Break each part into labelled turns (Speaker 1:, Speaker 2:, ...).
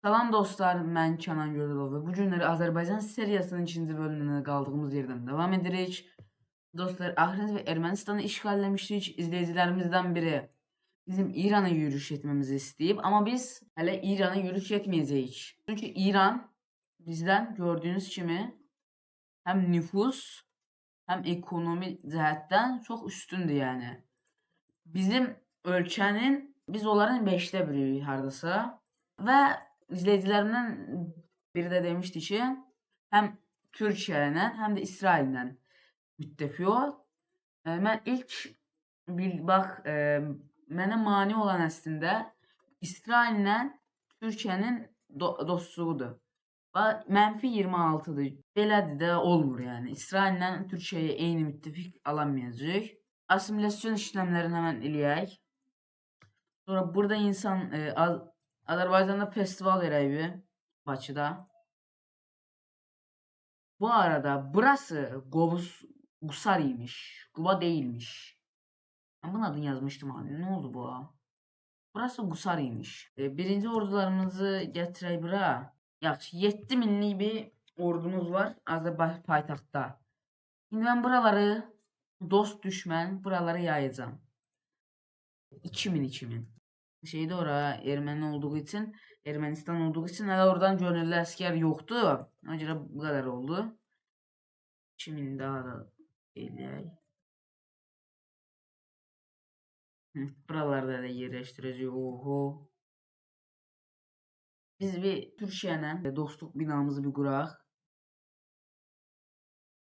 Speaker 1: Salam dostlar, mən Kənan Gördülov və bu günləri Azərbaycan seriyasının 2-ci bölümünə qaldığımız yerdən davam edirik. Dostlar, Axrəniz və Ermənistanı işğal etmişdik. İzləyicilərimizdən biri bizim İrana yürüyüş etməmizi istəyib, amma biz hələ İrana yürüyüş etməyəcəyik. Çünki İran bizdən gördüyünüz kimi həm nüfus, həm ekonomi cəhətdən çox üstündür yəni. Bizim ölkənin, biz onların 5də biriyik hardasa və izləyicilərimdən biri də demişdi ki, həm Türkiyə ilə, həm də İsrail ilə müttəfiq ol. Mən ilk mənə mane olan əslində İsrail ilə Türkiyənin dostluğudur. -26'dır. Belədir də olmur yəni. İsrail ilə Türkiyəyə eyni müttəfiq alamayacaq. Assimilyasyon işləmlərini həmən eləyək. Sonra burada insan Azərbaycanda festival eləyibi Bakıda. Bu arada burası Qusar imiş. Quba değilmiş. Ben bunun adını yazmıştım abi. Ne oldu bu? Burası Qusar imiş. Birinci ordularımızı gətirək bura. Yaxşı, 7 minlik bir ordumuz var Azərbaycan paytaxtda. İndi mən buraları dost düşmən buraları yayacağım. 2000. Şeyde ora Ermeni olduğu için, Ermənistan olduğu için hələ oradan gönüllü əskər yoxdur. Ona görə bu kadar oldu. 2000 daha da eləyək. Buralarda da yerləşdirəcək. Oho. Biz bir Türkiyə ilə dostluq binamızı bir quraq.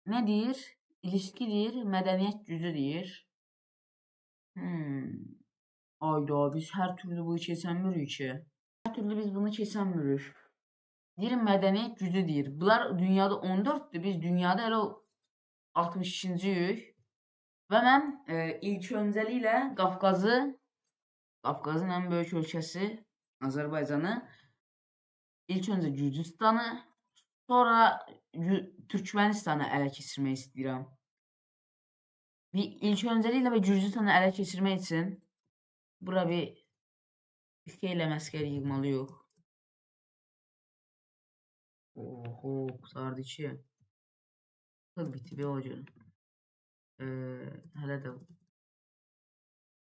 Speaker 1: Ne deyir? İlişki deyir, mədəniyyət gücü deyir. Ayda biz her türlü bunu keçənmirik ki. Her türlü biz bunu keçənmirik. Deyir mədəniyyət gücü deyir. Bunlar dünyada 14'dür. Biz dünyada elə 62-ciyik. Və mən ilk öncəliklə Qafqazın ən böyük ölkəsi Azərbaycanı, ilk öncə Gürcüstanı, sonra Türkmenistanı ələ keçirmək istəyirəm. İlk öncəliklə və Gürcüstanı ələ keçirmək üçün bura bir xeyli məskər yığmalı yox. Oho, qurtardı ki. Çok bitti bir hoca. Hələ də.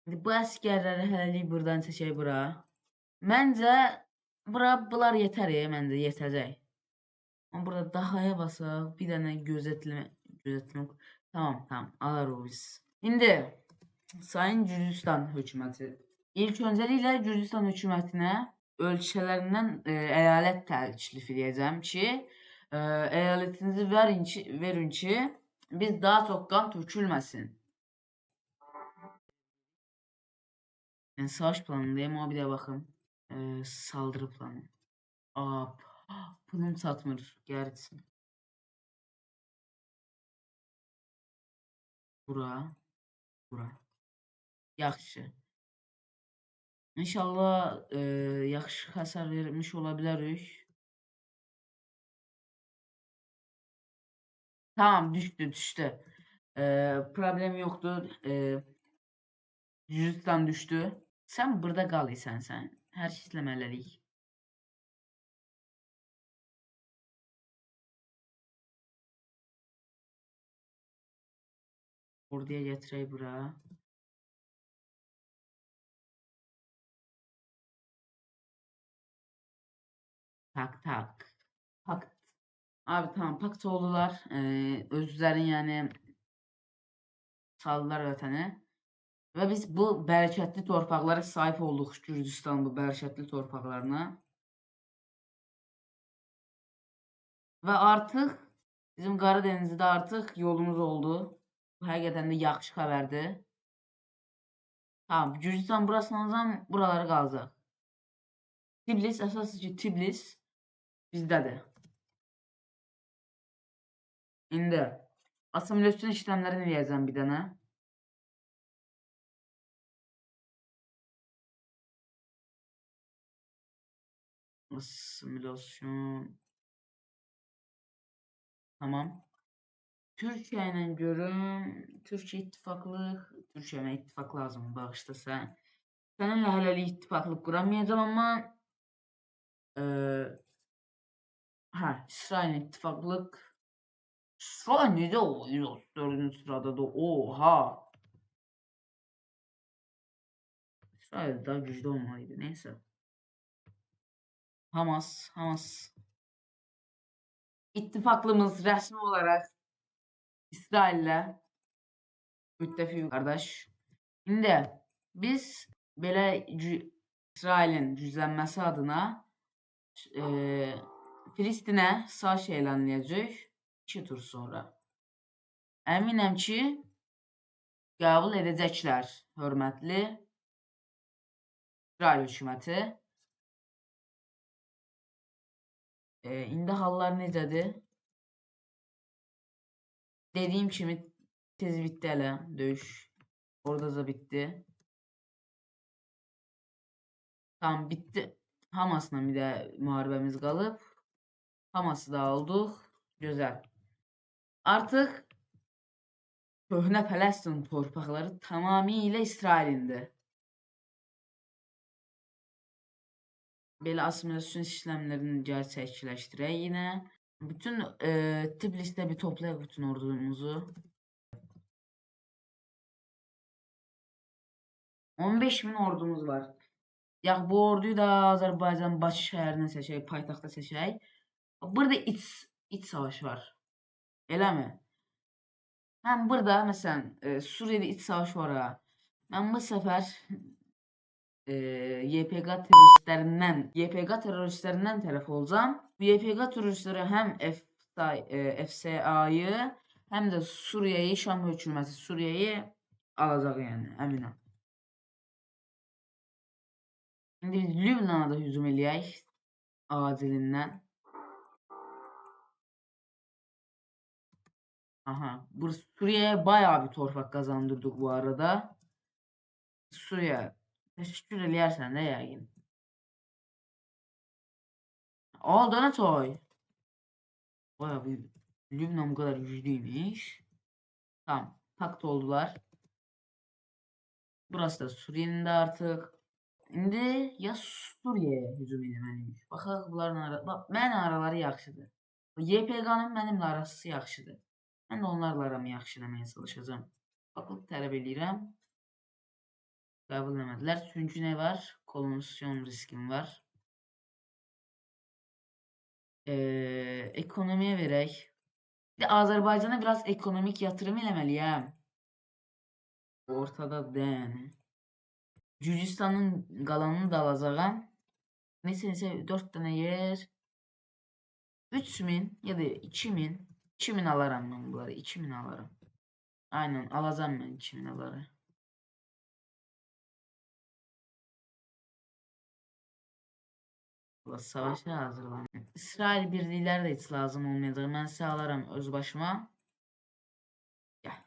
Speaker 1: Bu əskərləri hələlik buradan çəkək bura. Məncə bunlar yetər ya, məncə yetəcək. Ama burada dahaya basaq, bir dənə gözetləmək. Tamam, alır o biz. İndi Sayın Gürcüstan hökuməti. İlk öncəliklə Gürcüstan hökumətinə ölkələrindən əyalət təklif edəcəm ki, əyalətinizi verin ki, biz daha çok kan tökülməsin. Yani savaş planındayım ama bir de bakın. Saldırı planı. Pulum satmır. Gerçi. Bura. Yaxşı. İnşallah yaxşı hasar vermiş olabilirik. Tamam, düştü. Problem yoktu. Gürcistan düştü. Sen burada kal sen. Her şey izlemelilik. Orduya getirey bura. Tak. Pakt. Abi tamam, pakt oldular. Özlərin yani saldılar vətəni. Və biz bu bərəkətli torpaqlara sahip olduq, Gürcistan bu bərəkətli torpaqlarına. Və artıq bizim Qaradenizdə artıq yolumuz oldu. Bu həqiqətən də yaxşı xəbərdir. Tamam, Gürcistan burasından buraları qalacaq. Tbilisi, əsas ki Tbilisi bizdədir. İndi assimilyasyon işləmlərini eləyəcəm bir dənə. Assimilyasyon. Tamam. Türkiye ile görüm. Türkiye ittifaqlıq. Türkiye'ye ittifaq lazım. Bağışla sən. Səninlə hələlik ittifaqlıq quramayacağım ama İsrail ittifaqlıq. İsrail necə o 134-cü sırada da? Oha. İsrail daha güclü olmalıydı. Neyse. Hamas. İttifaqlımız rəsmi olaraq İsraillə müttəfiq qardaş. İndi biz belə İsrailin güclənməsi adına Filistinə savaş elan edəcək 2 tur sonra. Əminəm ki, qəbul edəcəklər, hörmətli İsrail hökuməti. İndi hallar necədir? Dediyim kimi tez bitdi hələ döyüş. Orada da bitdi. Tamam, bitti. Hamasla bir də müharibəmiz qalıb. Haması da aldıq. Gözəl. Artıq köhnə Pələstin torpaqları tamamilə İsrailindir. Belə assimilyasiya işləmlərini gerçəkləşdirək yine. Bütün Tiflis'te bir toplayaq bütün ordumuzu. 15.000 ordumuz var. Ya bu orduyu da Azərbaycan Bakı şəhərindən seçək, paytaxtda seçək. Burada iç savaş var. Eləmi? Mən burada məsələn Suriye'de iç savaş var ha. Mən bu səfər YPG teröristlərindən tərəf olacağım. Bu YPG teröristləri həm FSA'yı həm də Suriye'yi, Şam hökuməti Suriye'yi alacaq yəni, əminəm. İndi biz Lübnana da hücum eləyək acilindən. Aha, bu Suriye'ye bayağı bir torpaq kazandırdık bu arada. Suriye, teşekkür eləyərsən də yəqin. Aldı ne toy? Bayağı bir Lübnan bu kadar güçlüymüş. Tamam, pakt oldular. Burası da Suriye'nin de artık. İndi ya Suriye'ye hücum etməliyik. Baxaq bunların arası. Bax, mənim araları yaxşıdır. YPG-nın mənimlə arası yaxşıdır. Mən də onlarla aramı yaxşılamaya çalışacağım. Baxıb tələb eləyirəm. Qəbul etmədilər. Çünki nə var? Kolonisyon riskim var. Ekonomiye verək. Bir de Azərbaycana biraz ekonomik yatırım eləməliyəm. Ortada da yəni. Gürcistanın qalanını da alacağım. Neyse 4 tane yer. 3000 ya da 2000. 2000 alaram ben bunları. 2000 alaram. Aynen alacağım ben 2000 aları. Savaşa hazırlan. İsrail birlikləri də heç lazım olmayacaq. Mən sizə alaram öz başıma. Gəl.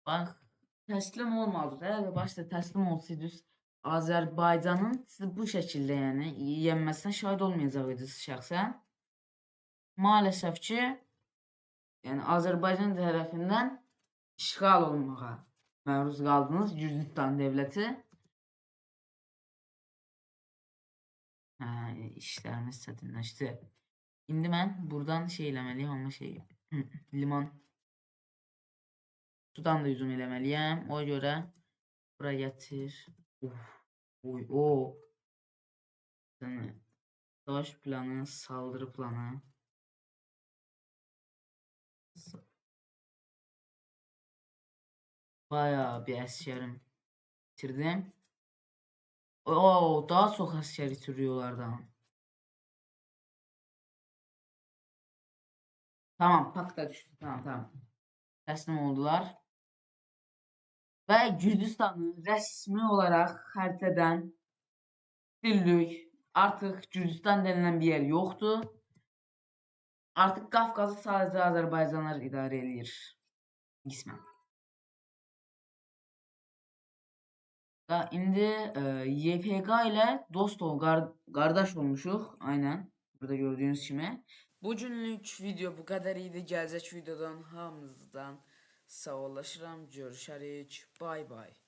Speaker 1: Bax, təslim olmadı da. Başta təslim olsaydınız Azərbaycanın sizi bu şəkildə yəni yenməsinə şahid olmayacaqdınız şəxsən. Maalesef ki, yəni Azərbaycan tərəfindən işğal olunmağa məruz qaldınız Gürcistan dövləti. İşlərimiz çətinləşdi. İndi mən buradan şey eləməliyəm, amma şey liman sudan da hücum eləməliyəm. O görə bura gətir. Oy, o. Savaş planı, saldırı planı. Bayağı bir əsgərim bitirdim. Oo, daha çok asker bitiriyorlardan. Tamam, pakta düştü. Tamam. Teslim oldular. Ve Gürcistan'ı resmi olarak haritadan sildik. Artık Gürcistan denilen bir yer yoktu. Artık Kafkas'ı sadece Azerbaycanlar idare edilir. İsmen. İndi YPG ile dost kardeş olmuşuq. Aynen. Burada gördüğünüz kimi. Bugünlük video bu kadar idi. Gələcək videodan hamınızdan sağollaşıram. Görüşərik. Bye bye.